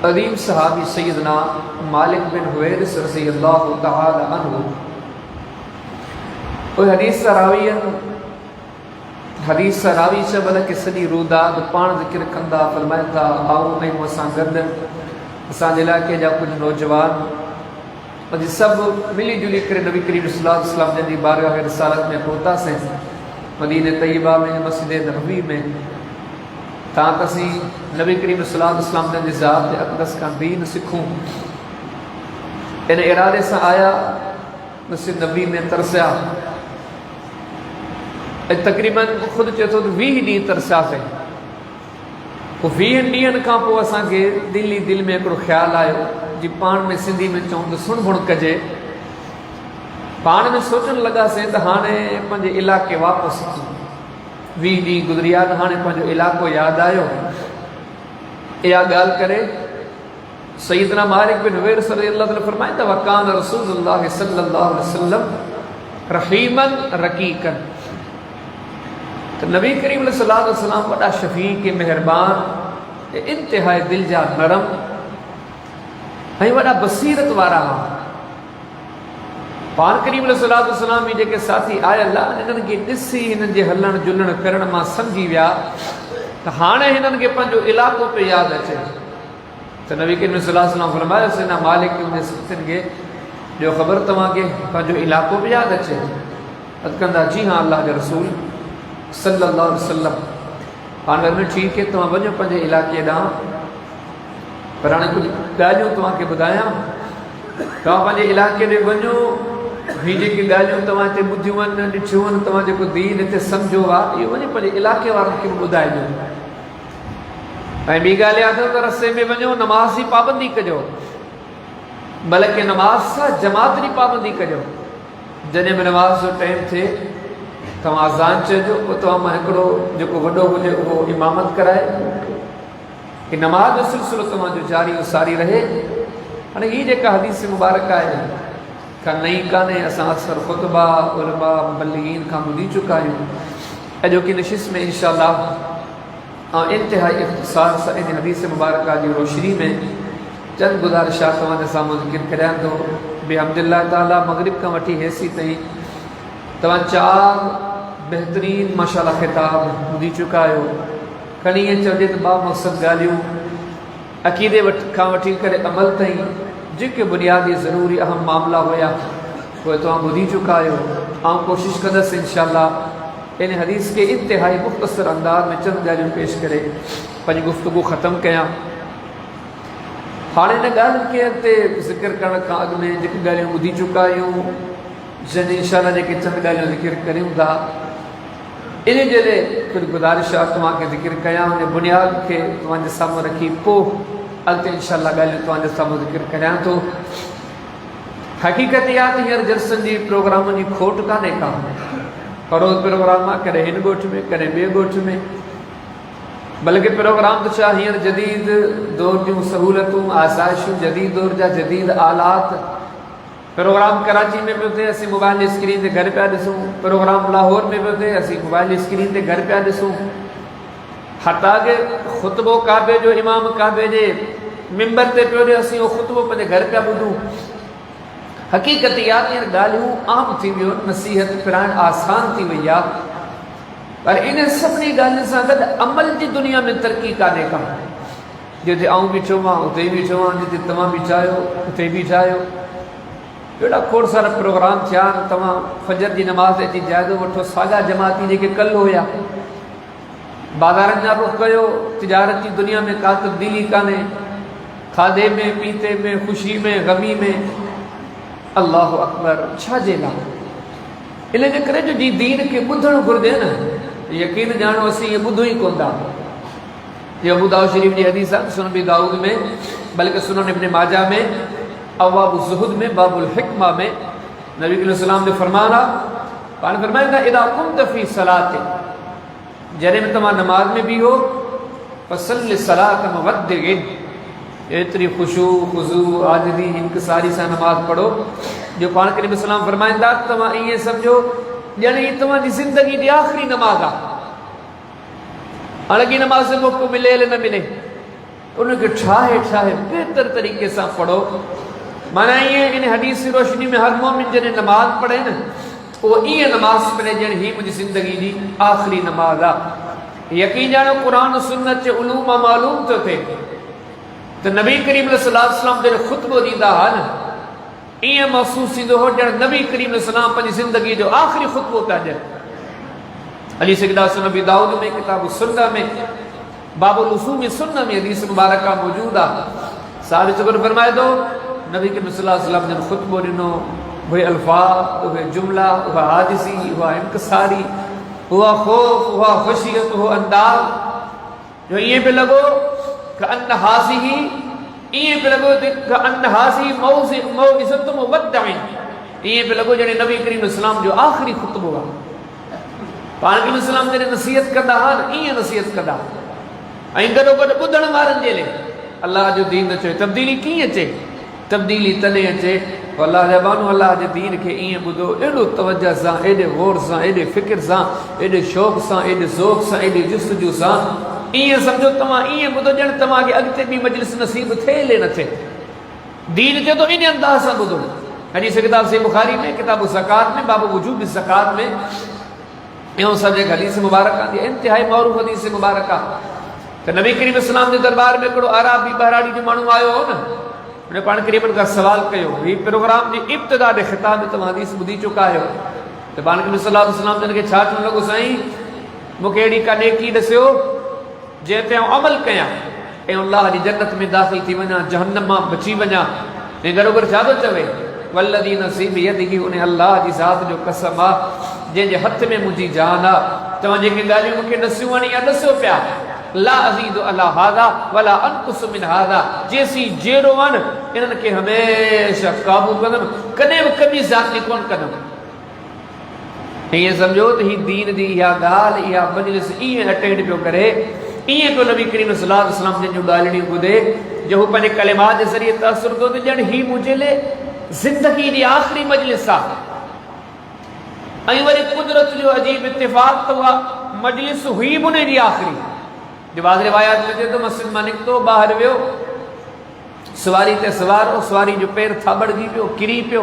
अदीम सहाबी सैयदना मालिक बिन हुवैरिस रज़ियल्लाहु तआला अन्हु वो हदीस रावी चबल के सॼी रूदाद पाण ज़िक्र कंदा फरमाइनि था आऊं ऐं मूंसां गॾु असांजे इलाइक़े जा कुझु नौजवान अॼु सभु मिली जुली करे नबी करीम सल्लल्लाहु अलैहि वसल्लम जंहिंजी बारगाह रिसालत में पहुतासीं मदीने तैयबा में मस्जिद नबवी में ताकि असीं नबी करीम सल्लल्लाहु अलैहि वसल्लम जंहिंजी ज़ात अक़दस खां दीन सिखूं इन इरादे सां आया मस्जिद नबवी में तरसिया तक़रीबन ख़ुदि चए थो 20 ॾींहं तरसियासीं। पोइ 20 ॾींहंनि खां पोइ असांखे दिल में हिकिड़ो ख़्यालु आयो जी पाण में सिंधी में चऊं त सुण बुण कजे। पाण में सोचणु लॻासीं त हाणे पंहिंजे इलाइक़े वापसि 20 ॾींहं गुज़रिया त हाणे पंहिंजो इलाइक़ो यादि आयो। इहा ॻाल्हि करे सैयदना मालिक बिन हुवैरिस रज़ियल्लाहु अन्हु फरमाइनि था वकान रसूलुल्लाह सल्लल्लाहु अलैहि वसल्लम रहीमन रकीकन तो नबी करीम सल्लल्लाहु अलैहि वसल्लम वॾा शफ़ीक़ मेहरबान इंतिहाई दिल जा नरम ऐं वॾा बसीरत वारा पाण करीम सल्लल्लाहु अलैहि वसल्लम जी जेके साथी आयल इन्हनि खे ॾिसी हिननि जे हलण जुलण करण मां सम्झी विया त हाणे हिननि खे पंहिंजो इलाइक़ो पे यादि अचे। त नबी करीम सल्लल्लाहु अलैहि वसल्लम फरमायो सैयदना मालिक उन सिखनि खे ॾियो ख़बर तव्हांखे पंहिंजो इलाइक़ो बि यादि अचे। अद कंदा जी हाँ अल्लाह जे रसूल सल्लल्लाहु अलैहि वसल्लम पाण में ठीकु है तव्हां वञो पंहिंजे इलाइक़े ॾांहुं पर हाणे कुझु ॻाल्हियूं तव्हांखे ॿुधायां। तव्हां पंहिंजे इलाइक़े ॾे वञो हीअ जेके ॻाल्हियूं तव्हां हिते ॿुधियूं आहिनि ॾिठियूं आहिनि तव्हां जेको दीन हिते सम्झो आहे इहो वञी पंहिंजे इलाइक़े वारनि खे बि ॿुधाइजो। ऐं ॿी ॻाल्हि यादि त रस्ते में वञो नमाज़ जी पाबंदी कजो बल्कि नमाज़ सां जमात जी पाबंदी कजो। जॾहिं बि नमाज़ जो टाइम थिए तव्हां अज़ान चइजो पोइ तव्हां मां हिकिड़ो जेको वॾो हुजे उहो इमामत कराए कि नमाज़ जो सिलसिलो तव्हांजो जारी सारी रहे। हाणे हीअ जेका हदीस मुबारक आहे का नई कान्हे असां अक्सर ख़ुतबा उलमा मुबल्लिगीन खां ॿुधी चुका आहियूं। अॼोकी नशिस्त में इंशाअल्लाह ऐं इंतिहाई इख़्तिसार सां इन हदीस मुबारक जी रोशनी में चंद गुज़ारिशा तव्हांजे साम्हूं ज़िक्र करियां थो। बिहम्दिल्लाह ताला मग़रिब खां वठी हेसी ताईं तव्हां 4 बेहतरीन माशाअल्लाह ख़िताब ॿुधी चुका आहियो। खणी ईअं चइजे त बामक़सद ॻाल्हियूं अक़ीदे खां वठी करे अमल ताईं जेके बुनियादी ज़रूरी अहम मामला हुया उहे तव्हां ॿुधी चुका आहियो। ऐं कोशिशि कंदसि इंशाअल्लाह इन हदीस के इंतिहाई मुख़्तसर अंदाज़ में चंद ॻाल्हियूं पेश करे पंहिंजी गुफ़्तगू ख़तमु कयां। हाणे इन ॻाल्हियुनि खे अॻिते ज़िक्र करण खां अॻु में जेके ॻाल्हियूं ॿुधी चुका आहियूं जंहिंजी इंशाअल्लाह जेके चंद ॻाल्हियूं ज़िक्र करियूं था इन जे लाइ कुझु गुज़ारिशा तव्हांखे ज़िक्र कयां उन बुनियाद खे तव्हांजे साम्हूं रखी पोइ अॻिते इंशाअल्लाह ॻाल्हियूं तव्हांजे साम्हूं ज़िक्र करियां थो। हक़ीक़त इहा त हींअर जलसनि जी प्रोग्रामनि जी खोट कान्हे का रोज़ प्रोग्राम आहे कॾहिं हिन ॻोठ में कॾहिं ॿिए ॻोठ में बल्कि प्रोग्राम तो छा हींअर जदीद दौर जूं सहूलतूं आसाइशूं जदीद दौर जा जदीद आलात। प्रोग्राम कराची में पियो थिए असीं मोबाइल स्क्रीन ते घर पिया ॾिसूं। प्रोग्राम लाहौर में पियो थिए असीं मोबाइल स्क्रीन ते घर पिया ॾिसूं। हता के ख़ुतबो काबे जो इमाम काबे जे मिंबर ते पियो ॾिए असीं उहो ख़ुतबो पंहिंजे घर पिया ॿुधूं। हक़ीक़त इहा त हींअर ॻाल्हियूं आम थी वियूं नसीहत पिराइण आसान थी वई आहे पर इन सभिनी ॻाल्हियुनि सां गॾु अमल जी दुनिया में तरक़ी कान्हे का। जिते आऊं बीठो आहियां उते बीठो आहियां जिते तव्हां बीठा आहियो उते बीठा आहियो। अहिड़ा खोड़ सारा प्रोग्राम थिया तव्हां फजर जी नमाज़ अची जाइज़ो वठो। साॻा जमाती जेके कल्ह हुया बाज़ारनि जा रुख़ कयो तिजारत जी दुनिया में का तब्दीली कान्हे खाधे में पीते में ख़ुशी में ग़मी में अल्लाह अकबर छाजे लाइ इन जे करे जो जी दीन खे ॿुधणु घुरिजे न यकीन ॼाणो असीं इहे ॿुधूं ई कोन था। ये अबू दाऊद शरीफ जी हदीस आहे सुनन अबी दाऊद में बल्कि सुनन इब्न माजा में अबवाब ज़ुहद में बाबुल हिकमा में नबी सल्लल्लाहु अलैहि फरमान आहे पाण फरमाइंदा इदा कुंत फी सलात जॾहिं तव्हां नमाज में बीहो फसल्लि सलात मुवद्दिगिन एतिरी ख़ुशू ख़ुज़ू आजिज़ी इंकिसारी सां नमाज़ पढ़ो जो पाण करीम सल्लल्लाहु अलैहि फरमाईंदा तव्हां ईअं सम्झो ॼण ही तव्हांजी ज़िंदगी जी आख़िरी नमाज़ आहे। अणगी नमाज से मौक़ो मिले न मिले उनके ठाहे ठाहे बेहतर तरीके से पढ़ो। माना ये इन हदीस की रोशनी में हर मोमिन जने नमाज पढ़े न वो ये नमाज पढ़े जन ही मुझी जिंदगी की आखिरी नमाज आ। यकीन जानो कुरान सुन्नत के उलूम मालूम तो थे तो नबी करीम सल्लल्लाहु अलैहि वसल्लम जन खुतबो दीदा हा न ये महसूस थींदो हो जन नबी करीम सल्लल्लाहु पंहिंजी जिंदगी जो आखिरी खुतबो था जन। अली सगदा नबी दाऊद में किताब सुन्नह में बाबुल उसूल सुन्नह में हदीस मुबारक मौजूद आ। साबित फरमाए दो नबी करीम सल्लल्लाहु अलैहि वसल्लम जन खुतबो दिनो वे अल्फाज वे जुमला वा हादिसी वा इंकसारी हुआ खौफ हुआ खशियत हुआ अंदाज जो ये पे लगो कि अन्न हासी ही ये पे लगो कि अन्न हासी मौइज़त मुवद्दिइन ये पे लगो जने नबी करीम सल्लल्लाहु जो आखिरी खुतबो हुआ पाण करीम सल्लल्लाहु जने नसीहत कंदा हा ये नसीहत कंदा ऐं गॾो गॾु ॿुधण वारनि जे लाइ अल्लाह जो दीन अचे तब्दीली कीअं अचे तब्दीली तॾहिं अचे अल्लाह जा बानो अल्लाह जे दीन खे ईअं ॿुधो एॾो तवज्जो सां एॾे गौर सां एॾे फ़िक्र सां एॾे शौक़ सां एॾे ज़ौक़ सां एॾे जुस्तजू सां ईअं सम्झो तव्हां ईअं ॿुधो ॼण तव्हांखे अॻिते बि मजलिस नसीब थिए न थिए। दीन चए थो इन अंदाज़ सां ॿुधो। हदीस किताब से बुखारी में किताब ज़कात में बाबू वजूब ज़कात में इहो सभु जेका हदीस मुबारक आहे इंतिहाई मौरूफ़ हदीस मुबारक आहे। तो नबी करीम इस्लाम के दरबार में हिकिड़ो अराबी बहराड़ी जो माण्हू आयो हो न उन पाण करीबन का सवाल कयो ही प्रोग्राम जी इब्तिदा दे खिताब में तव्हां हदीस ॿुधी चुका आहियो तो पाण करीम सल्लल्लाहु अलैहि वसल्लम जन खे छा चवणु लॻो साईं मूंखे अहिड़ी का नेकी ॾसियो जंहिं ते आउं अमल कयां ऐं अल्लाह जी जन्नत में दाख़िल थी वञा जहन्नम मां बची वञा। ऐं गॾो गॾु छा थो चवे वल्लज़ी नफ़्सी बियदिही उन अल्लाह जी ज़ात जो कसम आहे जंहिंजे हथ में मुंहिंजी जान आहे। तव्हां जेके ॻाल्हियूं मूंखे ॾसियूं आहिनि या ॾसियो पिया ला अज़ीदु अला हादा वला अनकुसु मिन हादा जेसी जेरो आहिनि इन्हनि खे हमेशह क़ाबू कंदुमि कॾहिं बि कमी ज़ाती कोन कंदुमि। ईअं सम्झो त ही दीन जी इहा ॻाल्हि इहा मजलिस ईअं अटेंड पियो करे ईअं पियो नबी करीम सल्लल्लाहु अलैहि वसल्लम जिन जूं ॻाल्हियूं ॿुधे जो हू पंहिंजे कलिमात जे ज़रिए तासुर कयो त ॼण ही मुंहिंजे लाइ ज़िंदगी जी आख़िरी मजलिस आहे। ऐं वरी कुदरत जो अजीब इत्तिफ़ाक़ त उहा मजलिस हुई बि उन जी आख़िरी जो बाद रिवायात में थे तो मस्जिद में निकतो बाहर वियो सवारी ते सवार हो सवारी जो पैर थाबड़जी पियो किरी पियो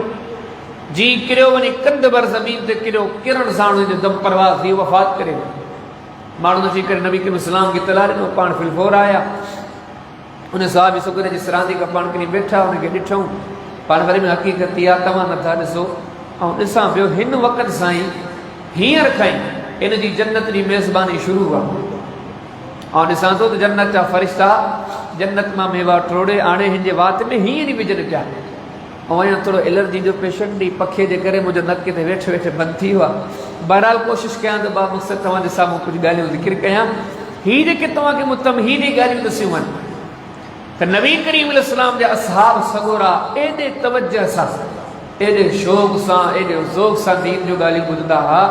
जी किरियो वञी कंध भर ज़मीन ते किरियो किरण सां हुनजो दम परवाज़ थी वफ़ात करे माण्हू अची करे नबी करीम इस्लाम खे तला ॾिनो पाण फिलफोर आया उन साहब सुगुर जी सरांदी खां पाण करी वेठा हुनखे ॾिठूं पाण वरी में हक़ीक़त इहा तव्हां नथा ॾिसो ऐं ॾिसां पियो हिन वक़्तु साईं हींअर खां ई इन जी जन्नत जी मेज़बानी शुरू आहे और ॾिसां थो त जन्नत जा फ़रिश्ता जन्नत मां मेवा टोड़े आणे हिन जे वात में हीअं ई विझनि पिया ऐं अञा थोरो एलर्जी जो पेशेंट ॾी पखे जे करे मुंहिंजो नक ते वेठे वेठे बंदि थी वियो आहे। बहरहाल कोशिशि कयां त बा मक़सदु तव्हांजे साम्हूं कुझु ॻाल्हियूं ज़िक्र कयां। हीअ जेके तव्हांखे मुतमहीन ॻाल्हियूं ॾसियूं आहिनि त नबी करीम इस्लाम जा असहाब सगोरा एॾे तवज्जो सां एॾे शौक़ सां एॾे ज़ौक़ सां दीन जो ॻाल्हियूं ॿुधंदा हुआ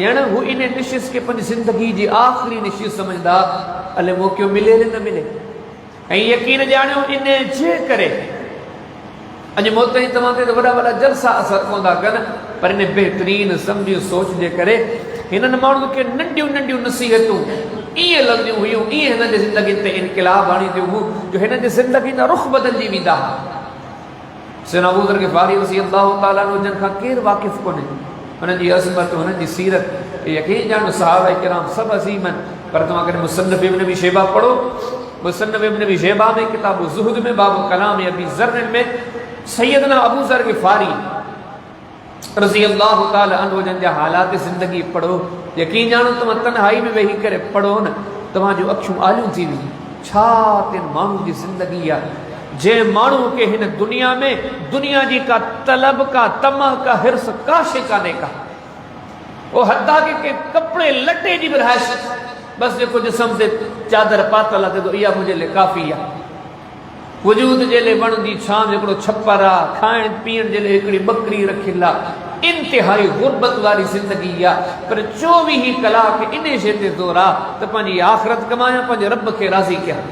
ॼण हू इन निशिस खे पंहिंजी ज़िंदगी जी आख़िरी निशिस सम्झंदा अले मौक़ो मिले न मिले ऐं यकीन ॼाणियो इन जे करे अॼु मौत जी तव्हां ते वॾा वॾा जलसा असर पवंदा कनि पर इन बहितरीन सम्झ सोच जे करे हिननि माण्हुनि खे नंढियूं नंढियूं नसीहतूं ईअं लॻंदियूं हुयूं ईअं हिन जी ज़िंदगी ते इनक़िलाब आणींदियूं हुयूं जो हिन जी ज़िंदगी जा रुख़ बदिलजी वेंदा हुआ। सैयदना अबू ज़र ग़िफ़ारी रज़ी अल्लाह तआला अन्हु जिन खां केरु वाक़िफ़ कोन्हे हुननि जी अज़मत हुननि जी सीरत यकीन ॼाणो सहाबा किराम सभु अज़ीम आहिनि पर तव्हां कॾहिं मुसन्नफ़ इब्न अबी शैबा पढ़ो मुसन्नफ़ इब्न अबी शैबा में किताब ज़ुहद में बाब कलाम अबी ज़र में सैयदना अबू ज़र ग़िफ़ारी रज़ी अल्लाह तआला अन्हु जन जा हालात ज़िंदगी पढ़ो यकीन ॼाणो तव्हां तन्हाई में वेही करे पढ़ो न तव्हांजूं अखियूं आलियूं थी वेंदियूं छा तिन माण्हू जी ज़िंदगी आहे जंहिं माण्हू के हिन दुनिया में दुनिया जी का तलब का तमह का हिर्स का शे कान्हे का वो हत्ता के कपड़े लटे जी बि रहाइश बस जेको जिस्म ते चादर पातल आहे त इहा मुंहिंजे लाइ काफ़ी आहे वजूद जे लाइ वण जी छां हिकिड़ो छप्पर आहे खाइण पीअण जे लाइ हिकिड़ी बकरी रखियलु आहे इंतिहाई गुरबत वारी ज़िंदगी आहे पर 24 कलाक इन शइ ते ज़ोर आहे त पंहिंजी आख़िरत कमायां पंहिंजे रब खे राज़ी कयां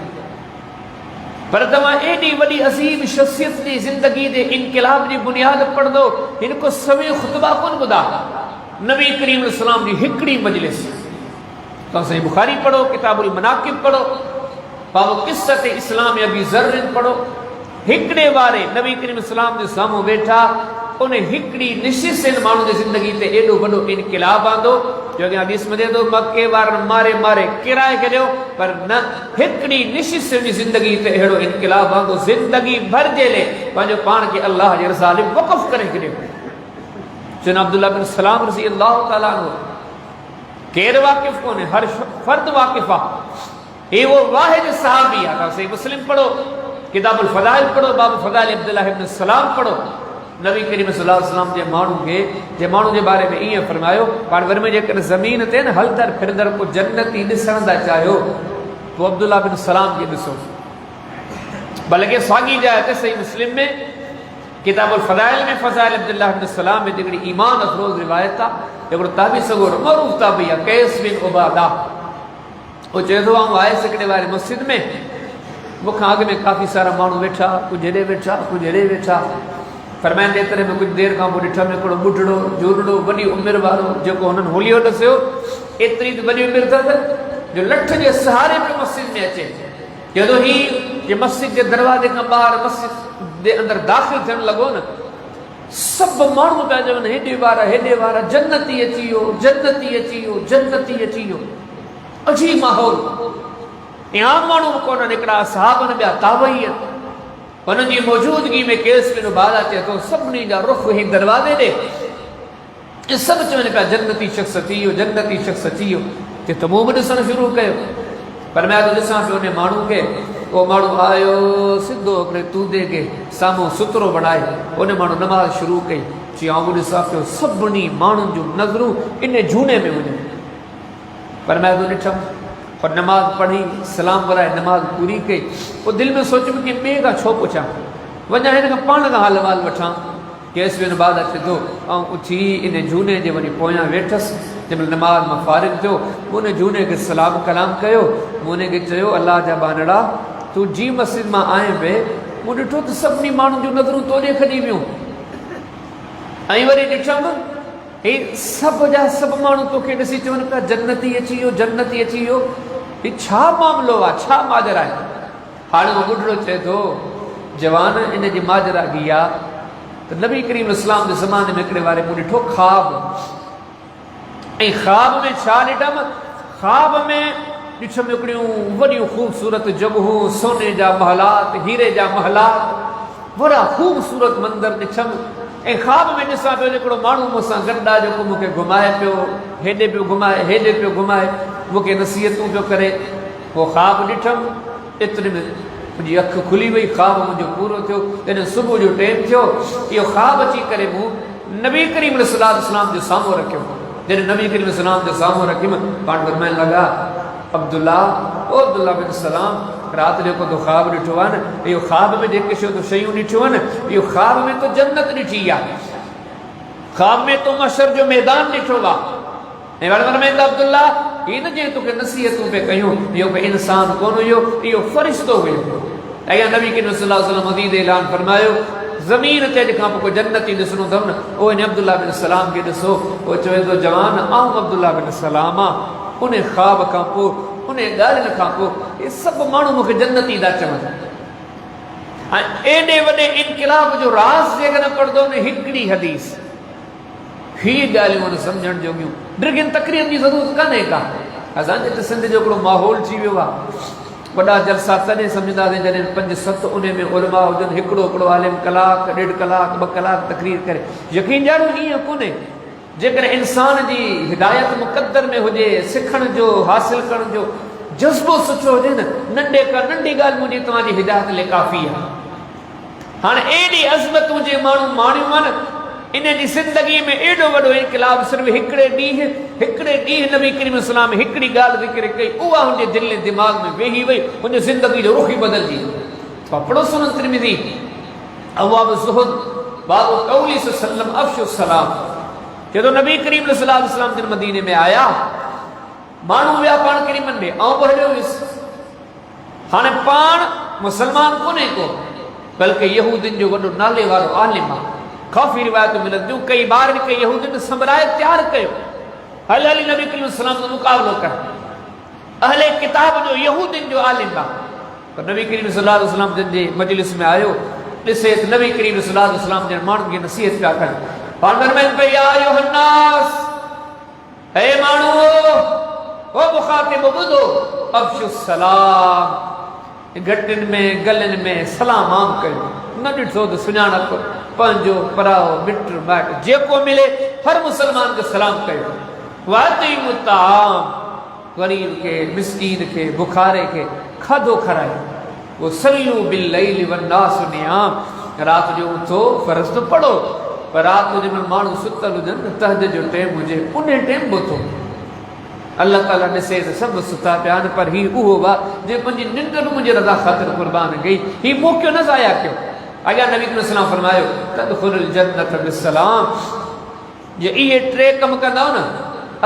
पर तव्हां एॾी वॾी अज़ीम शख़्सियत जी ज़िंदगी जे इनक़िलाब जी बुनियाद पढ़ंदो हिन को सवे ख़ुतबा कोन ॿुधा नबी करीम इस्लाम जी हिकिड़ी मजलिस तव्हां साईं बुखारी पढ़ो किताबुल मनाक़िब पढ़ो पावो किस्सत इस्लाम अबी ज़र पढ़ो। हिकड़े वारे नबी करीम इस्लाम जे साम्हूं वेठा, उन हिकड़ी निशिस माण्हू जी ज़िंदगी ते एॾो वॾो इनक़िलाब आंदो जो अॻियां हदीस में थो मके वारनि मारे मारे किराए छॾियो, पर न हिकड़ी निशिस जी ज़िंदगी ते अहिड़ो इनक़िलाब आंदो, ज़िंदगी भर जे लाइ पंहिंजो पाण खे अल्लाह जे रज़ा लाइ वक़फ़ करे छॾियो। चन अब्दुल्लाह बिन सलाम रज़ी अल्लाह ताला अन्हु केरु वाक़िफ़ कोन्हे, हर फर्द वाक़िफ़ आहे। वो वाहिद सहाबी आहे। तव्हां सही मुस्लिम पढ़ो, किताबुल फ़ज़ाइल पढ़ो, बाब फ़ज़ाइल अब्दुल्लाह इब्न सलाम पढ़ो। नबी करीम सल्लल्लाहु अलैहि वसल्लम जे माण्हू जे बारे में ईअं फरमायो, पाण वर में जेकॾहिं ज़मीन ते न हलंदड़ फिरंदड़ को जन्नती ॾिसण था चाहियो, पोइ अब्दुल्लाह बिन सलाम खे ॾिसो। बल्कि साॻी जाइ ते सही मुस्लिम में किताबुल फ़ज़ाइल में फ़ज़ाइल अब्दुल्लाह बिन सलाम में हिकिड़ी ईमान अफ़रोज़ रिवायत आहे, हिकिड़ो ताबी सगोर मरूफ़ ताबी आहे कैस बिन उबादा। वो चए थो आउं आयुसि हिकिड़े वारे मस्जिद में, मूंखां अॻु में काफ़ी सारा माण्हू वेठा, कुझु हेॾे वेठा कुझु हेॾे वेठा। फरमाइनि एतिरे में कुझु देरि खां पोइ ॾिठमि हिकिड़ो ॿुढड़ो झूरड़ो वॾी उमिरि वारो, जेको हुननि होलियो ॾसियो, एतिरी त वॾी उमिरि अथसि जो लठ जे सहारे में मस्जिद में अचे। जॾहिं ही मस्जिद जे दरवाज़े खां ॿाहिरि मस्जिद जे अंदरि दाख़िल थियणु लॻो न, सभु माण्हू पिया चवनि हेॾे वारा जन्नती अची वियो, जन्नती अची वियो, जन्नती अची वियो। अजीब माहौल, आम माण्हू बि कोन्हनि, हिकिड़ा सहाबनि ॿिया ताबई आहिनि। हुननि जी मौजूदगी में केस में बादा चए थो सभिनी जा रुख ही दरवाज़े ॾे, सभु चवनि पिया जन्नती शख़्स अची वियो, जन्नती शख़्स अची वियो। चए त मूं बि ॾिसणु शुरू कयो, पर मैं तो ॾिसां पियो उन माण्हू खे। उहो माण्हू आयो सिधो हिकिड़े तूदे खे साम्हूं सुतरो बणाए, उन माण्हू नमाज़ शुरू कई। चई आउं बि ॾिसां पियो सभिनी माण्हुनि जूं नज़रूं इन झूने में हुजनि, पर मैं तो ॾिठमि, पर नमाज़ पढ़ी सलाम वराए नमाज़ पूरी कई। पोइ दिलि में सोचियमि कि ॿिए खां छो पुछां, वञा हिन खां पाण खां हाल वाल वठां। केस में बाद अचे थो ऐं उथी इन झूने जे वञी पोयां वेठसि। जंहिंमहिल नमाज़ मां फारिग थियो, मूं उन झूने खे सलाम कलाम कयो। मूं उनखे चयो अल्लाह जा बानड़ा, तूं जी मस्जिद मां आए पे, मूं ॾिठो त सभिनी माण्हुनि जूं नज़रूं तोॾे खॼी वियूं। ऐं वरी ॾिठमि हे सभु जा सभु माण्हू तोखे ॾिसी चवनि पिया जन्नती अची वियो, जन्नती अची वियो। ही छा मामिलो आहे, छा माजरा आहे? हाणे उहो ॿुढड़ो चए थो जवान, इन जी माजरा की आहे त नबी करीम इस्लाम जे ज़माने में हिकिड़े वारे मूं ॾिठो ख़्वाब, ऐं ख़्वाब में छा ॾिठमि? ख़्वाब में ॾिठमि हिकिड़ियूं वॾियूं ख़ूबसूरत जॻहूं, सोने जा महलात, हीरे जा महलात, वॾा ख़ूबसूरत मंदर ॾिठमि। ऐं ख़्वाब में ॾिसां पियो हिकिड़ो माण्हू मूंसां गॾु आहे, जेको मूंखे घुमाए पियो, हेॾे पियो घुमाए, हेॾे पियो घुमाए, मूंखे नसीहतूं पियो करे। पोइ ख़्वाब ॾिठमि, एतिरे में मुंहिंजी अखि खुली वई, ख़्वाब मुंहिंजो पूरो थियो। जॾहिं सुबुह जो टाइम थियो, इहो ख़्वाब अची करे मूं नबी करीम सल्लल्लाहु अलैहि वसल्लम जे साम्हूं रखियो। जॾहिं नबी करीम सलाम जे साम्हूं रखियमि, पाण फरमाइण लॻा अब्दुल्ला, ओ अब्दुल्ला बिन सलाम, राति जेको तो ख़्वाब ॾिठो आहे न, इहो ख़्वाब में जेके शयूं ॾिठियूं आहिनि, इहो ख़्वाब में तो जन्नत ॾिठी आहे, ख़्वाब में तो मशर जो मैदान ॾिठो आहे। ऐं वरी फरमाईंदा अब्दुल्ला, हीअ न जे तोखे नसीहतूं पिया कयूं, इहो को इंसान कोन हुयो, इहो फ़रिश्तो हुयो। ऐं नबी करीम सल्लल्लाहु अलैहि वसल्लम मज़ीद ऐलान फरमायो, ज़मीन ते अॼु खां पोइ को जन्नती ॾिसणो अथव न, उहो इन अब्दुल्ला बिन सलाम खे ॾिसो। उहो चवे थो जवान, आउं अब्दुल्ला बिन सलाम आहे। उन ख़्वाब खां पोइ, उन ॻाल्हियुनि खां पोइ इहे सभु माण्हू मूंखे जन्नती था चवनि। ऐं एॾे वॾे इनक़िलाब जो राज़ जेकॾहिं पढ़ंदो न, हिकिड़ी हदीस, हीअ ॻाल्हियूं हुन सम्झण जोॻियूं, डिघियुनि तकरीरनि जी ज़रूरत कान्हे का। असांजे त सिंध जो हिकिड़ो माहौल थी वियो आहे, वॾा जलसा तॾहिं सम्झंदासीं जॾहिं 5-7 उन में उलमा हुजनि, हिकिड़ो आलिम कलाक, 1.5 कलाक, 2 कलाक तकरीर करे। यकीन ॼाणो ईअं कोन्हे। जेकॾहिं इंसान जी हिदायत मुक़द्दर में हुजे, सिखण जो, हासिल करण जो जज़्बो सुठो हुजे न, नंढे का नंढी ॻाल्हि मुंहिंजी तव्हांजी हिदायत लाइ काफ़ी आहे। हाणे एॾी अज़मतूं जे माण्हू माणियूं आहिनि, इन जी ज़िंदगी में एॾो वॾो इनक़िलाब सिर्फ़ु हिकिड़े ॾींहुं नबी करीम इस्लाम हिकिड़ी ॻाल्हि ज़िक्र कई, उहा हुनजे दिलि ऐं दिमाग़ में वेही वई, हुनजी ज़िंदगी जो रुख़ ई बदिलजी वियो। पढ़ो सुनन तिरमिज़ी, अबवाब ज़ुहद, बाब क़ौली सल्लम अफ़शु सलाम। जॾहिं नबी करीम सल्लल्लाहु अलैहि वसल्लम जिन मदीने में आया, माण्हू विया पाण करीमनि में, आउं बि हलियो वियुसि। हाणे पाण मुसलमान कोन्हे को, बल्कि यहूदियुनि जो वॾो नाले वारो आलिम आहे। काफ़ी रिवायतूं मिलनि थियूं, कई ॿारनि खे यहूदियुनि संभराए तयारु कयो, हली नबी करीम सल्लल्लाहु अलैहि वसल्लम जो मुक़ाबिलो कर। अहले किताब जो यहूदियुनि जो आलिम आहे, पर नबी करीम सल्लल्लाहु अलैहि वसल्लम जिन जे मजलिस में आयो ॾिसे त नबी करीम सल्लल्लाहु अलैहि वसल्लम जन माण्हुनि खे नसीहत पिया कनि फरमाइनि पे या अय्युहन्नास ए माण्हू ओ मुखातिब ॿुधो अफ़शु सलाम घटनि में गलनि में सलाम आम कयो न ॾिठो त सुञाणप पंहिंजो पराओ मिट माइट जेको मिले हर मुसलमान खे सलाम कयो वातिमु ताम गरीब के मिस्कीन के बुखारे के खाधो खारायो वो सल्लू बिल लैल वन्नास नियाम रात जो उथो फर्ज़ तो पढ़ो पर रात जो में माण्हू सुतल हुजनि तहजद जो टाइम हुजे उन टाइम बि उथो अल्लाह ताला ॾिसे त सभु सुता पिया आहिनि पर ही उहो वा जे पंहिंजी निंड बि मुंहिंजे रज़ा ख़ातिर क़ुर्बान कई ही मौक़ो न ज़ाया कयो अॻियां नबी सलाम फरमायो तदखुलुल जन्नत बिस्सलाम जे इहे टे कम कंदव न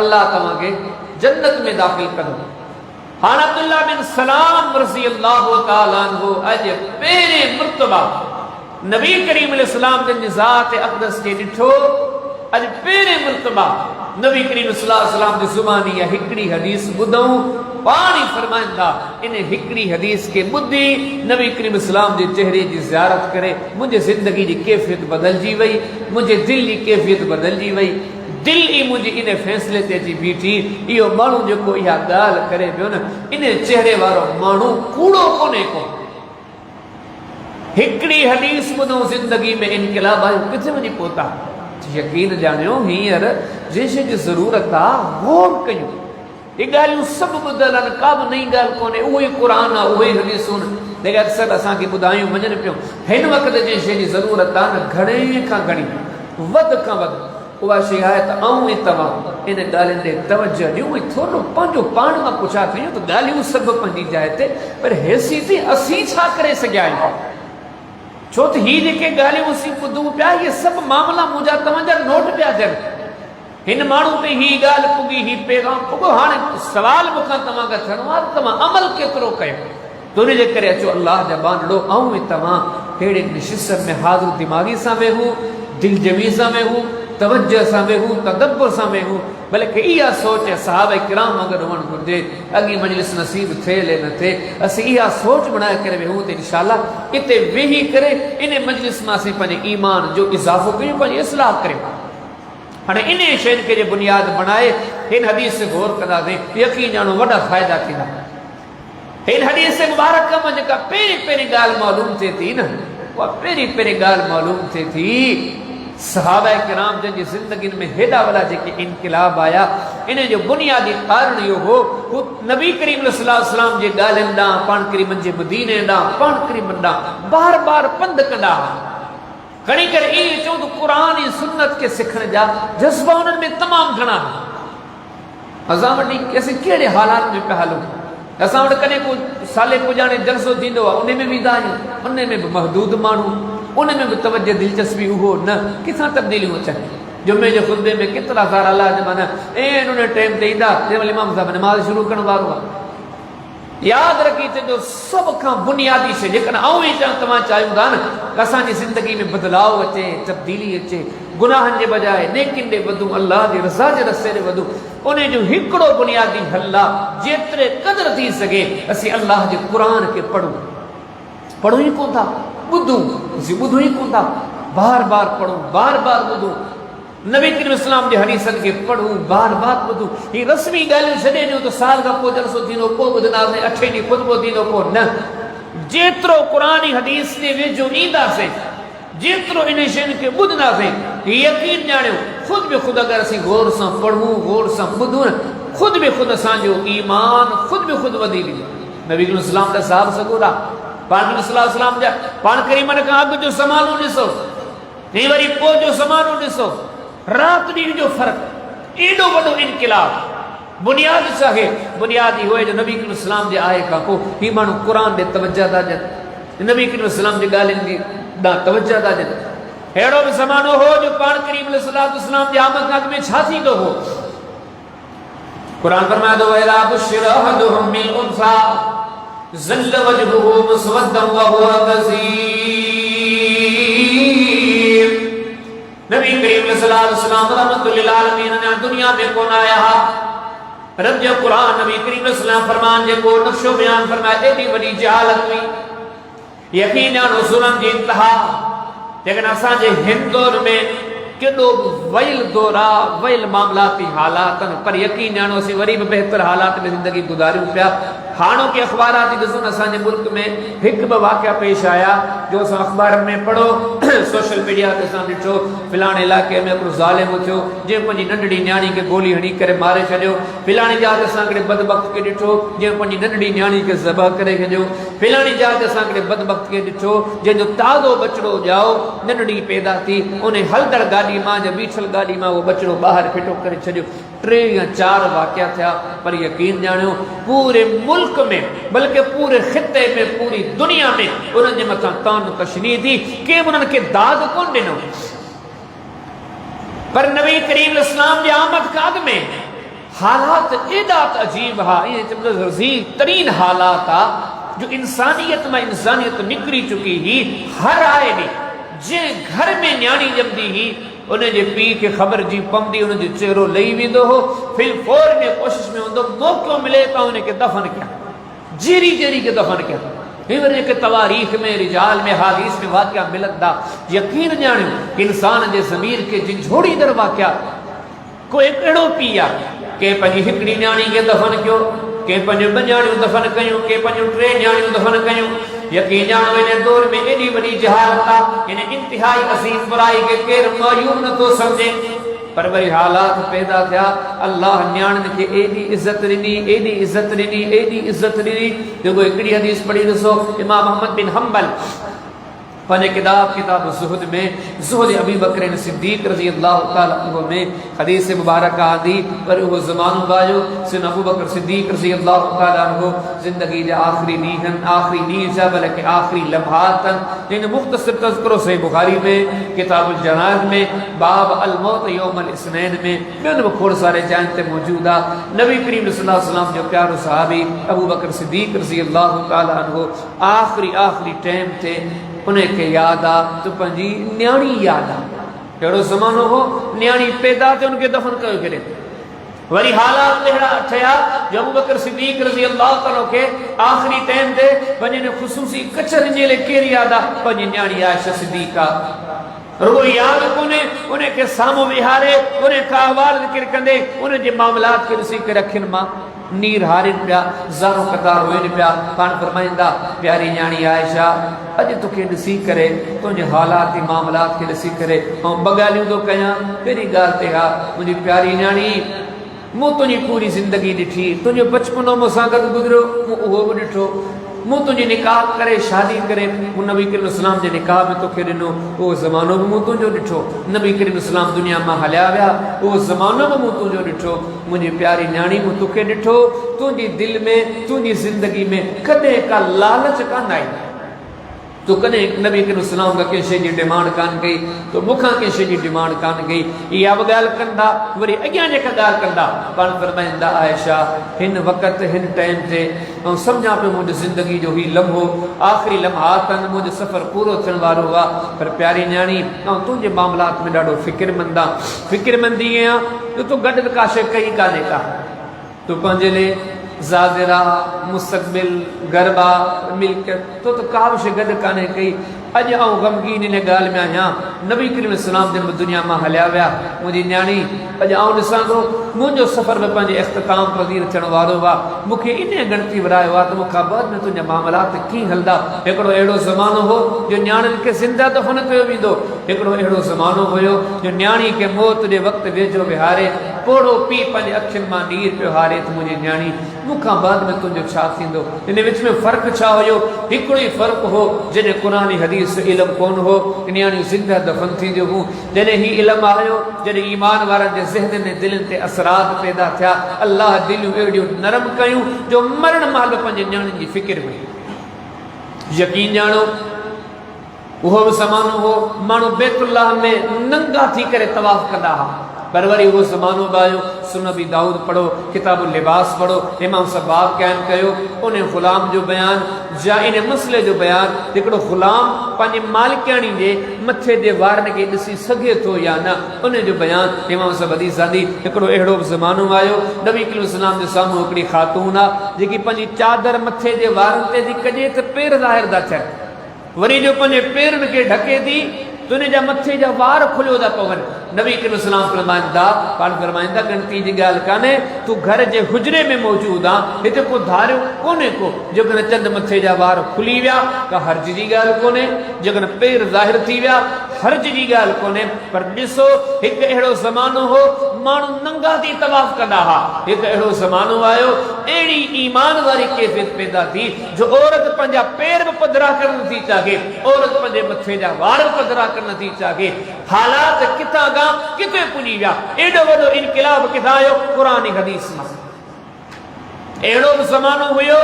अल्लाह तव्हांखे जन्नत में दाख़िल कंदो हाण अब्दुल्लाह बिन सलाम रज़ी अल्लाहु ताला अन्हु अॼु पहिरें मर्तबा नबी करीम अलैहिस्सलाम जन ज़ात अक़दस खे ॾिठो अॼु पहिरें मर्तबा नबी करीम सल्लल्लाहु अलैहि वसल्लम जी ज़ुबानी या हिकिड़ी हदीस ॿुधऊं पाण ई फरमाईंदा इन हिकिड़ी हदीस खे ॿुधी नबी करीम इस्लाम जे चेहरे जी ज़ियारत करे मुंहिंजे ज़िंदगी जी कैफ़ियत बदिलजी वई मुंहिंजे दिलि जी कैफ़ियत बदिलजी वई दिल ई मुंहिंजी इन फ़ैसिले ते अची बीठी इहो माण्हू जेको इहा ॻाल्हि करे पियो न इन चेहरे वारो माण्हू कूड़ो कोन्हे को हिकिड़ी हदीस ॿुधऊं ज़िंदगी में इनकलाब आयो किथे वञी पहुता यकीन ॼाणियो हींअर जंहिं शइ जी ज़रूरत आहे गौर कयूं ये ॻाल्हियूं सभु ॿुधल आहिनि का बि नई ॻाल्हि कोन्हे उहो ई क़ुर आहे उहे ई हदीसूं जेके अक्सर असांखे ॿुधायूं वञनि पियूं हिन वक़्तु जंहिं शइ जी ज़रूरत आहे न घणे खां घणी वधि खां वधि उहा शइ आहे त आऊं ऐं तव्हां इन ॻाल्हियुनि ते तवजो ॾियूं ऐं थोरो पंहिंजो पाण मां पुछा कयूं त ॻाल्हियूं सभु पंहिंजी जाइ ते पर हैसियती असीं छा करे सघिया आहियूं छो त ही जेके ॻाल्हियूं असीं ॿुधूं पिया इहे सभु मामला मुंहिंजा तव्हांजा नोट पिया थियनि हिन माण्हू ते ही ॻाल्हि पुगी ही पैगाम पुगो हाणे सवाल मूंखां तव्हांखां थियणो आहे त तव्हां अमल केतिरो कयो त उनजे करे अचो अलाह जा बानड़ो ऐं तव्हां अहिड़े निशिस्त में हाज़िर दिमाग़ी सां वेहूं दिलजमी सां वेहूं तवज्जो सां वेहूं तदब्बुर सां वेहूं बल्कि इहा सोच सहाबा किराम अगरि हुअणु घुरिजे अॻी मजलिस नसीब थिए न थिए असीं इहा सोच बणाए करे वेहूं त इंशाअल्लाह हिते वेही करे इन मजलिस मां असीं पंहिंजे ईमान जो इज़ाफ़ो कयूं पंहिंजी इस्लाह करियूं हाणे इन शयुनि खे जे बुनियाद बणाए हिन हदीस ते गौर कंदासीं यकीन ॼाणो वॾा फ़ाइदा थींदा हिन हदीस मुबारक में जेका पहिरीं ॻाल्हि मालूम थिए थी न उहा पहिरीं ॻाल्हि मालूम थिए थी सहाबा किराम जंहिंजी ज़िंदगियुनि में हेॾा वॾा जेके इनक़िलाब आया इन जो बुनियादी कारण इहो हो हू नबी करीम सल्लल्लाहु अलैहि वसल्लम जे ॻाल्हियुनि ॾांहुं पाण करीमनि जे मदीने ॾांहुं पाण करीमनि ॾांहुं बार बार पंधु कंदा हुआ खणी करे ईअं चऊं त क़ुर ऐं सुन्नत खे सिखण जा जज़्बा उन्हनि में तमामु घणा असां वटि असीं कहिड़े हालात में पिया हलूं असां वटि कॾहिं को साले पुॼाणे जलसो थींदो आहे उन में वेंदा आहियूं उन में बि महदूद माण्हू उन में बि तवजो दिलचस्पी उहो न किथां तब्दीलियूं अचनि जुमे जे खुतबे में केतिरा सारा अलाह जा माना ऐं उन टाइम ते ईंदा तंहिं महिल इमाम साहिब नमाज़ शुरू करण वारो आहे यादि रखी तुंहिंजो सभ खां बुनियादी शइ जेकॾहिं आऊं ई तव्हां चाहियूं था न असांजी ज़िंदगी में बदिलाव अचे तब्दीली अचे गुनाहनि जे बजाए नेकिन ॾे वधूं अलाह जी रज़ा जे रस्ते ॾे वधूं उन जो हिकिड़ो बुनियादी हल आहे जेतिरे क़दुरु थी सघे असीं अलाह जे क़ुर खे पढ़ूं ई कोन था ॿुधूं ई कोन था बार बार पढ़ूं बार बार ॿुधूं नबी करीम इस्लाम जे हदीसनि खे पढ़ूं बार बार ॿुधूं ही रस्मी ॻाल्हियूं छॾे ॾियूं त साल खां पोइ जलसो थींदो पोइ ॿुधंदासीं 8 ॾींहं ख़ुतबो थींदो पोइ न जेतिरो क़ुर हदीस जे वेझो ईंदासीं जेतिरो इन शयुनि खे ॿुधंदासीं यकीन ॼाणियो ख़ुदि बि ख़ुदि अगरि असीं गौर सां पढ़ूं गौर सां ॿुधूं न ख़ुदि बि ख़ुदि असांजो ईमान ख़ुदि बि ख़ुदि वधी वेंदो नबी करीम इस्लाम जा साहब सगोरा पाण सल्लल्लाहु अलैहि वसल्लम जा पाण करीमन खां अॻु जो ज़मानो ॾिसो ऐं वरी पोइ जो ज़मानो ॾिसो रात ॾींहं जो फ़र्क़ु एॾो वॾो इनक़िलाब बुनियाद छा आहे बुनियाद इहो आहे जो नबी करीम इस्लाम जे आए खां पोइ हीउ माण्हू क़ुर ते तवजो था ॾियनि नबी करीम इस्लाम जी ॻाल्हियुनि जी ॾांहुं तवजो था ॾियनि अहिड़ो बि ज़मानो हो जो पाण करीम सल्लल्लाहु अलैहि वसल्लम जे आमद खां अॻु में छा थींदो हो क़ुर फरमाए थो वइज़ा बुश्शिरा अहदुहुम बिल उन्सा ज़ल्ल वजहुहु मुस्वद्दन व हुवा कज़ीम नबी करीम सल्लल्लाहु अलैहि वसल्लम रहमतुल लिल आलमीन ने दुनिया में कोन आया रब जो कुरान नबी करीम सल्लल्लाहु फरमान जे को नक्शो बयान फरमाए एडी वडी जहालत हुई यकीन जुल्म जी इंतहा लेकिन असा जे हिंद दौर में केॾो वयल दौरा वयल मामलाती हालात पर यकीन जानो असीं वरी भी बेहतर हालात में ज़िंदगी गुजारियूं पिया। हाणोकि अख़बारात ॾिसूं असांजे मुल्क में हिकु ॿ वाक़िया पेश आया जो असां अख़बारनि में पढ़ो सोशल मीडिया ते असां ॾिठो फिलाणे इलाइक़े में हिकिड़ो ज़ालिम थियो जंहिं पंहिंजी नंढड़ी न्याणी खे गोली हणी करे मारे छॾियो। फिलाणी जात असां हिकिड़े बदबख़्त खे ॾिठो जंहिं पंहिंजी नंढड़ी न्याणी खे ज़बह करे छॾियो। फिलाणी जात असां हिकिड़े बदबख़्त खे ॾिठो जंहिंजो ताज़ो बचिड़ो ॼाओ नंढड़ी पैदा थी उन हलदड़ गाॾी मां या बीठल गाॾी मां उहो बचिड़ो ॿाहिरि फिटो करे छॾियो। 3 या 4 वाक़िया थिया पर यकीन ॼाणियो पूरे मुल्क में बल्कि पूरे ख़िते में पूरी दुनिया में उन्हनि जे मथां तान तशनी थी कंहिं उन्हनि खे दाग कोन ॾिनो। पर नबी करीम इस्लाम जे आमद काद में हालात एॾा अजीब हा ईअं रज़ीक़ तरीन हालात आ जो इंसानियत में इंसानियत निकिरी चुकी ही। हर आए ॾे जंहिं घर में न्याणी ॼमंदी ही उन जे पीउ खे ख़बर जी पवंदी उन जो चेहरो लही वेंदो हो फिल फौर में कोशिश में हूंदो मौक़ो मिले त उनखे दफ़न कयां जेरी जेरी के दफ़न कयां। हिवर जेके तवारीख़ में रिजाल में हादीस में वाक़िया मिलंदा यकीन ॼाणियो कि इंसान जे ज़मीर के झंझोड़ींदड़ वाक़िया कोई अहिड़ो पीउ आहे के पंहिंजी हिकिड़ी न्याणी खे दफ़न कयो के पंहिंजूं 2 न्याणियूं दफ़न कयूं के पंहिंजूं 3 न्याणियूं दफ़न कयूं। यकीन ॼाणो इन दौर में एॾी वॾी जहालत आहे इन इंतिहाई अज़ीम बुराई खे केरु मायूम नथो सम्झे। पर वरी हालात पैदा थिया अल्लाह न्याणियुनि खे एॾी इज़त ॾिनी एॾी इज़त ॾिनी एॾी इज़त ॾिनी जेको हिकिड़ी हदीस पढ़ी ॾिसो इमाम अहमद बिन हम्बल पंहिंजे किताब ज़ुहद में ज़ुहद अबी बकर सिद्दीक़ रज़ी अल्लाह तआला अन्हु में हदीस मुबारक आंदी पर वो ज़मानो वायो सिन अबू बकर सिद्दीक़ रज़ी अल्लाह तआला अन्हु ज़िंदगी जे आख़िरी ॾींहं जा बल्कि आख़िरी लम्हातनि जिन मुख़्तसर तज़किरो सहीह बुखारी में किताबुल जनाज़ में बाब अल मौत यौमल इस्नैन में ॿियनि बि खोड़ सारे जाइनि ते मौजूद आहे। नबी करीम सल्लल्लाहु अलैहि वसल्लम जो प्यारो सहाबी अबू बकर सिद्दीक़ रज़ी अल्लाह तआला अन्हु आख़िरी टाइम ते उनखे याद आ तो पंहिंजी न्याणी याद आ। कहिड़ो ज़मानो हो न्याणी पैदा थिए उनखे दफ़न कयो केॾे वरी हालात अहिड़ा थिया जो अबू बकर सिद्दीक़ रज़ी अल्लाह तआला खे आख़िरी टाइम ते पंहिंजे ख़ुसूसी कचर जे लाइ केरु याद आ पंहिंजी न्याणी आयशा सिद्दीक़ा रुगो याद कोन्हे उनखे साम्हूं विहारे उन खां अहवाल ज़िक्र कंदे उन जे मामलात खे ॾिसी करे अखियुनि मां नीर हारिन पिया ज़ारो कतार रोइन पिया। पाण फरमाईंदा प्यारी न्याणी आयशा अॼु तोखे ॾिसी करे तुंहिंजे हालात मामलात खे ॾिसी करे ऐं ॿ ॻाल्हियूं थो कयां। पहिरीं ॻाल्हि ते हा मुंहिंजी प्यारी न्याणी मूं तुंहिंजी पूरी ज़िंदगी ॾिठी तुंहिंजो बचपनो मूंसां गॾु गुज़रियो मूं उहो बि ॾिठो मूं तुंहिंजी निकाह करे शादी करे मूं नबी करीम इस्लाम जे निकाह में तोखे ॾिनो उहो ज़मानो बि मूं तुंहिंजो ॾिठो। नबी करीम इस्लाम दुनिया मां हलिया विया उहो ज़मानो बि मूं तुंहिंजो ॾिठो। मुंहिंजी प्यारी न्याणी मूं तोखे ॾिठो तुंहिंजी दिलि में तुंहिंजी ज़िंदगी में कॾहिं का लालच कान आई तो कॾहिं नबी करीम इस्लाम खां कंहिं शइ जी डिमांड कान कई तो मूंखां कंहिं शइ जी डिमांड कान कई। इहा बि ॻाल्हि कंदा वरी अॻियां जेका ॻाल्हि कंदा पाण फरमाईंदा आयशा हिन वक़्तु हिन टाइम ते ऐं सम्झां पियो मुंहिंजी ज़िंदगी जो ही लम्हो आख़िरी लम्हातनि मुंहिंजो सफ़र पूरो थियण वारो आहे। पर प्यारी न्याणी ऐं तुंहिंजे मामलात में ॾाढो फ़िक्रमंद आहे फ़िक्रमंदी ईअं आहे जो तूं गॾु का शइ कई कान्हे का तूं पंहिंजे लाइ ज़ादिरा मुस्तक़बिल गरबा मिल्कियत तो का बि शइ गॾु कान्हे कई। अॼु आउं ग़मगीन इन ॻाल्हि में आहियां नबी करीम इस्लाम जन दुनिया मां हलिया विया मुंहिंजी न्याणी अॼु आउं ॾिसां थो मुंहिंजो सफ़र बि पंहिंजे इख़्तिताम पज़ीर थियण वारो आहे। मूंखे इन ॻणती विरायो आहे त मूंखां बाद में तुंहिंजा मामलात कीअं हलंदा। हिकिड़ो अहिड़ो ज़मानो हो जो न्याणियुनि खे ज़िंदा दफ़न कयो वेंदो हिकिड़ो अहिड़ो ज़मानो हुयो जो न्याणी खे मौत जे वक़्तु वेझो विहारे पोड़ो पीउ पंहिंजे अखियुनि मां नीर पियो हारे त मुंहिंजी न्याणी मूंखां बाद में तुंहिंजो छा थींदो। इन विच में फ़र्क़ु छा हुयो हिकिड़ो ई फ़र्क़ु हो जॾहिं क़ुरानी हदीस इल्मु कोन हो न्याणियूं ज़िंदा दफ़न थींदियूं हुयूं। जॾहिं ही इल्मु आयो जॾहिं ईमान वारनि जे ज़हननि ऐं दिलनि ते असरात पैदा थिया अल्लाह दिलियूं अहिड़ियूं नरम कयूं जो मरण महिल पंहिंजे न्याणियुनि जी फ़िकिर हुई। यकीन ॼाणो उहो बि ज़मानो हो माण्हू बैतुल्लाह में नंगा थी करे तवाफ़ कंदा हुआ पर वरी वो ज़मानो आयो, सुन बि दाऊद पढ़ो, किताबुल लिबास पढ़ो, इमाम सबाब क़ाइम कयो, उन ग़ुलाम जो बयान या इन मसले जो बयान, हिकिड़ो ग़ुलाम पंहिंजे मालिकाणी जे मथे जे वारनि खे ॾिसी सघे थो या न, उन जो बयान इमाम सब हदीस आंदी। हिकिड़ो अहिड़ो बि ज़मानो आयो, नबी करीम सल्लल्लाहु अलैहि वसल्लम जे साम्हूं हिकिड़ी ख़ातून आहे जेकी पंहिंजी चादर मथे जे वारनि ते थी कजे त पेर ज़ाहिर था थियनि, वरी जो पंहिंजे पेरनि खे ढके थी तो उन जा मथे जा वार खुलियो था पवनि। नबी करीम सल्लल्लाहु अलैहि वसल्लम पाण फरमाईंदा गणती जी ॻाल्हि कान्हे, तू घर जे हुजरे में मौजूद आहे, हिते को धारियो कोन्हे को, जेकॾहिं चंद मथे जा वार खुली विया का हर्ज जी ॻाल्हि कोन्हे, जेकॾहिं पेर ज़ाहिर थी विया हर्ज जी ॻाल्हि कोन्हे। पर ॾिसो हिकु अहिड़ो ज़मानो हो माण्हू नंगा थी तवाफ़ कंदा हुआ, हिकु अहिड़ो ज़मानो आयो अहिड़ी ईमान वारी कैफ़ियत पैदा थी जो औरत पंहिंजा पेर बि पधरा करणु नथी चाहे, औरत पंहिंजे मथे जा वार पधरा करणु नथी चाहे। हालात किथां खां किथे पुॼी विया, एॾो वॾो इनक़िलाब किथां आयो, क़ुरान हदीस मां। अहिड़ो बि ज़मानो हुयो,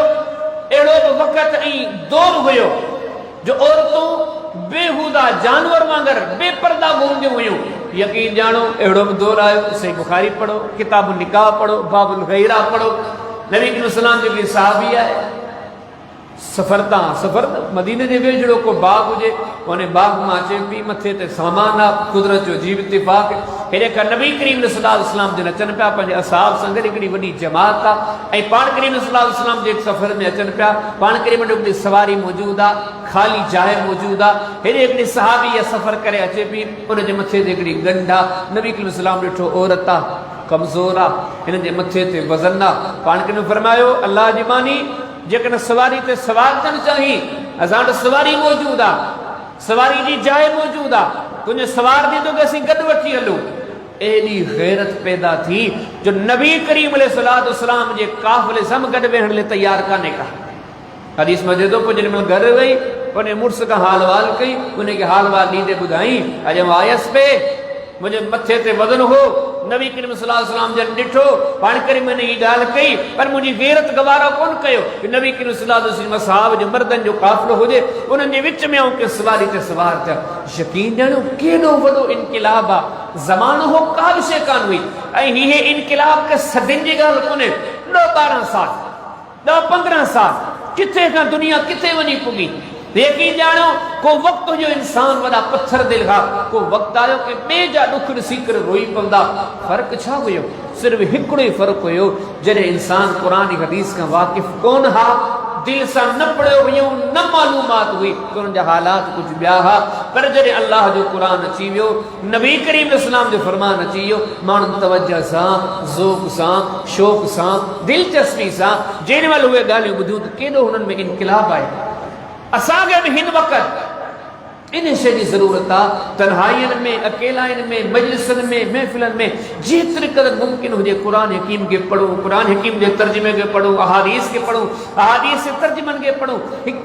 अहिड़ो बि वक़्त ऐं दौर हुयो जो औरतूं बेहूदा जानवर वांगर बेपर्दा घूमदियूं हुयूं। यकीन ॼाणो अहिड़ो बि दौर आयो, सही बुखारी पढ़ो, किताब निकाह पढ़ो, बाबुल गैरा पढ़ो। नबी करीम सल्लल्लाहु अलैहि वसल्लम जी सहाबी आहे, सफ़र मदीने जे वेझड़ो को बाग हुजे, उन बाग मां अचे पई, मथे ते सामान आहे, कुदरत जो अजीब इत्तिफ़ाक़, हेॾे खां नबी करीम सल्लल्लाहु अलैहि वसल्लम जन अचनि पिया पंहिंजे असहाब सां गॾु, हिकिड़ी वॾी जमात आहे, ऐं पाण करीम सल्लल्लाहु अलैहि वसल्लम जे सफ़र में अचनि पिया, पाण करीम वटि हिकिड़ी सवारी मौजूदु आहे, ख़ाली जाइ मौजूदु आहे, हेॾे हिकिड़ी सहाबी इहा सफ़र करे अचे पई, उनजे मथे ते हिकिड़ी गंढ आहे, नबी करीम सल्लल्लाहु अलैहि वसल्लम ॾिठो औरत आहे, कमज़ोर आहे, हिन जे मथे ते वज़न आहे, पाण करीम फरमायो अल्लाह जी मानी जेकॾहिं सवारी ते सवार थियणु चाहीं, असां वटि सवारी मौजूदु आहे, सवारी जी जाइ मौजूदु आहे, तुंहिंजो सवार ॾींदो की असीं गॾु वठी हलूं। एॾी गैरत पैदा थी जो नबी करीम अलैहिस्सलातु वस्सलाम जे काफ़िले सां गॾु वेहण लाइ तयारु कान्हे का। हदीस में अचे थो, पोइ जॾहिं महिल घरु वई उन मुड़ुस खां हाल वाल कई, उनखे हाल वाल ॾींदे ॿुधाई अॼु मां आयसि पे, मुंहिंजे मथे ते वज़न हो, नबी करीम सल्लल्लाहु अलैहि वसल्लम जन ॾिठो, पाण करे मैंने ये ॻाल्हि कई, पर मुंहिंजी गैरत गवारा कोन कयो कि नबी करीम सल्लल्लाहु अलैहि वसल्लम साहब जो मर्दनि जो काफ़िलो हुजे, उन्हनि जे विच में के सवारी ते सवार थिया। यकीन ॼाणो केॾो वॾो इनक़िलाब आहे, ज़मानो हो का बि शइ कान हुई, ऐं हीअ इनक़िलाब के सदियुनि जी ॻाल्हि कोन्हे, 10-12 साल 10-15 साल किथे खां दुनिया किथे वञी पुगी। यकीन ॼाणो को वक़्तु जो इंसान वॾा पत्थर दिल हा, को वक़्तु आयो कि ॿिए जा ॾुख ॾिसी करे रोई पवंदा। फ़र्क़ु छा हुयो? सिर्फ़ु हिकिड़ो ई फ़र्क़ु हुयो, जॾहिं इंसान क़ुर हदीस खां वाक़िफ़ कोन हा, दिल सां न पढ़ियो वियो, न मालूमात हुई, त उन्हनि जा हालात कुझु ॿिया हा। पर जॾहिं अल्लाह जो क़ुर अची वियो, नबी करीम इस्लाम जो फरमान अची वियो, माण्हुनि तवज्जो सां, ज़ौक़ सां, शौक़ सां, दिलचस्पी सां जेॾी महिल उहे ॻाल्हियूं ॿुधियूं त केॾो हुननि में इनक़िलाब आहे। असांखे बि हिन वक़्तु इन शइ जी ज़रूरत आहे, तन्हाइयुनि में, अकेलाइनि में, मजलिसनि में, महफ़िलनि में जेतिरी क़दर मुमकिन हुजे क़ुर हकीम खे पढ़ो, क़ुर हकीम जे तर्जुमे खे पढ़ो, अहादीस खे पढ़ो, अहादीस जे तर्जुमनि खे पढ़ो।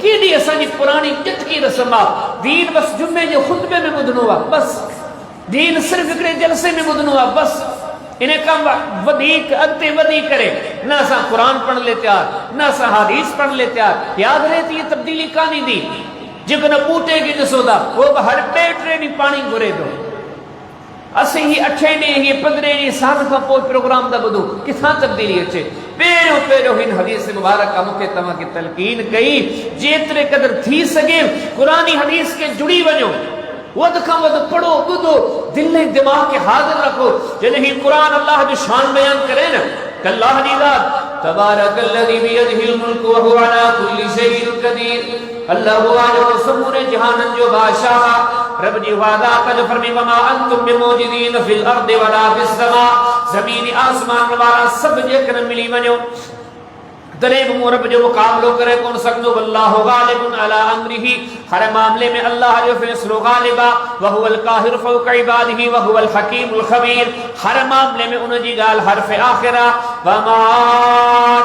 केॾी असांजी पुराणी टिटकी रस्म आहे, दीन बसि जुमे जे ख़ुतबे में ॿुधणो आहे, बसि दीन सिर्फ़ु हिकिड़े जलसे में ॿुधणो आहे, बसि इन खां वधीक अॻिते वधी करे न असां क़ुर पढ़ण लाइ तयारु, न असां हदीस पढ़ण लाइ तयारु। यादि रहे थी इहा तब्दीली कान ईंदी, जेकॾहिं ॿूटे खे ॾिसो था उहो बि हर ॿिए टे ॾींहुं पाणी घुरे थो। असीं हीअ 8 ॾींहं हीअ 15 ॾींहं साल खां पोइ प्रोग्राम था ॿुधूं, किथां तब्दीली अचे? पहिरियों हिन हदीस मुबारक मूंखे तव्हांखे तलक़ीन कई, जेतिरे क़दुरु थी सघे क़ुर हदीस खे जुड़ी वञो, वध खां वध पढ़ो, ॿुधो, दिल ऐं दिमाग़ खे हाज़िर रखो। जॾहिं हीउ क़ुर अल्लाह जो शान बयान करे न, अल्लाह जी ज़ात तबारकल्लज़ी बियदिहिल मुल्क व हुवा अला कुल्लि शैइन क़दीर, अल्लाह जो समूरे जहाननि जो बादशाह, रब जी वादा कद फरमी वमा अंतुम बिमौजिदीन फिल अर्दि वला फिस समा, ज़मीन आसमान वारा सभु जेकॾहिं मिली वञो तॾहिं बि मूं रब जो मुक़ाबिलो करे कोन सघंदो। वल्लाहु गालिबुन अला अम्रिही, हर मामले में अल्लाह जो फ़ैसिलो गालिब आहे। व हुवल काहिरु फ़ौक़ इबादिही व हुवल हकीमुल ख़बीर, हर मामले में उन जी ॻाल्हि हर्फ़ आख़िर आहे। व मा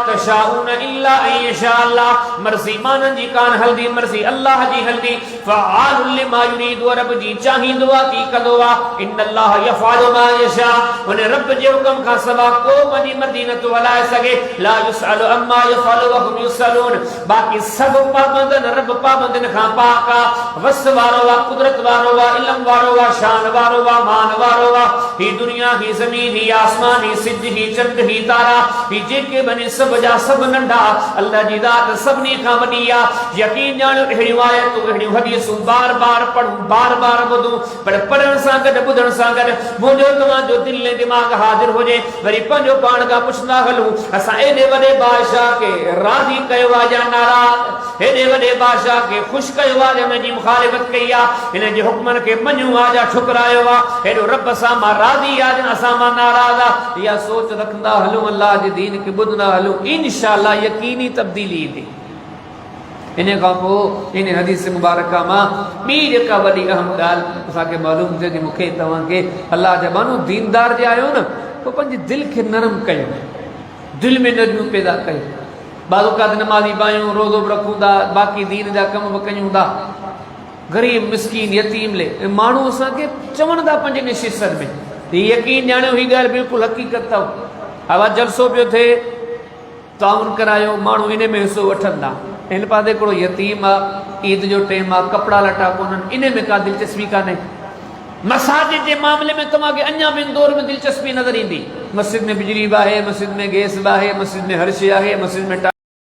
तशाऊन इल्ला अन यशा अल्लाह, मर्ज़ी मानन जी कान हल्दी मर्ज़ी अल्लाह जी हल्दी फ़अालुल लिमा युरीदु रब जी चाहींदो आहे की कंदो आहे इन्नल्लाह यफ़अलु मा यशा उन रब जे हुक्म खां सवा को पंहिंजी मर्ज़ी नथो हलाए सघे ला युसअलु अम्मा यफ़अलु व हुम युसअलून बाक़ी सभु पाबंदन रब पाबंदन खां पाक आहे वस वारो आहे कुदरत वारो आहे इल्म वारो आहे शान वारो आहे मान वारो आहे ही दुनिया ही ज़मीन ही आसमान ही सिज ही चंड ही तारा ही जेके बने सब जा सब नंढा अल्लाह जी ज़ात सभिनी खां वॾी आहे यकीन ॼाणो अहिड़ियूं आयतूं अहिड़ियूं हदीसूं बार बार पढ़ूं बार बार ॿुधूं पर पढ़ण सां गॾु ॿुधण सां गॾु मुंहिंजो तव्हांजो दिलि ऐं दिमाग़ हाज़िर हुजे वरी पंहिंजो पाण खां पुछंदा हलूं असां एॾे वॾे बादशाह खे राज़ी कयो आहे या नाराज़ हेॾे वॾे बादशाह खे ख़ुशि कयो आहे या हुनजी मुखालिफ़त कई आहे हिन जे हुक्मनि खे मञूं आहे या ठुकरायो आहे हेॾो रब सां मां राज़ी आहे या असां मां नाराज़ आहे इहा सोच रखंदा हलूं अल्लाह जे दीन खे ॿुधंदा हलूं इंशाअल्लाह यकीनी तब्दीली ईंदी इन खां पोइ इन हदीस मुबारका मां ॿी जेका वॾी अहम ॻाल्हि असांखे मालूम थिए थी मूंखे तव्हांखे अल्लाह जा माण्हू दीनदार जे आहियो न पोइ पंहिंजी दिलि खे नरम कयो दिलि में नरमियूं पैदा कयूं बाज़ौकात नमाज़ी पायूं रोज़ो बि रखूं था बाक़ी दीन जा कम बि कयूं था ग़रीब मिसकीन यतीम ले माण्हू असांखे चवनि था पंहिंजे नशिस्तनि में हीअ यकीन ॼाणियो हीअ ॻाल्हि बिल्कुलु हक़ीक़त अथव आवाज़ जलसो पियो थिए ताउन करायो माण्हू इन में हिसो वठनि था इन पासे हिकिड़ो यतीम आहे ईद जो टाइम आहे कपिड़ा लटा कोन्हनि इन में का दिलचस्पी कान्हे मसाजिद जे मामले में तव्हांखे अञा ॿिनि दौर में दिलचस्पी नज़र ईंदी मस्जिद में बिजली बि आहे मस्जिद में गैस बि आहे मस्जिद में हर शइ आहे मस्जिद में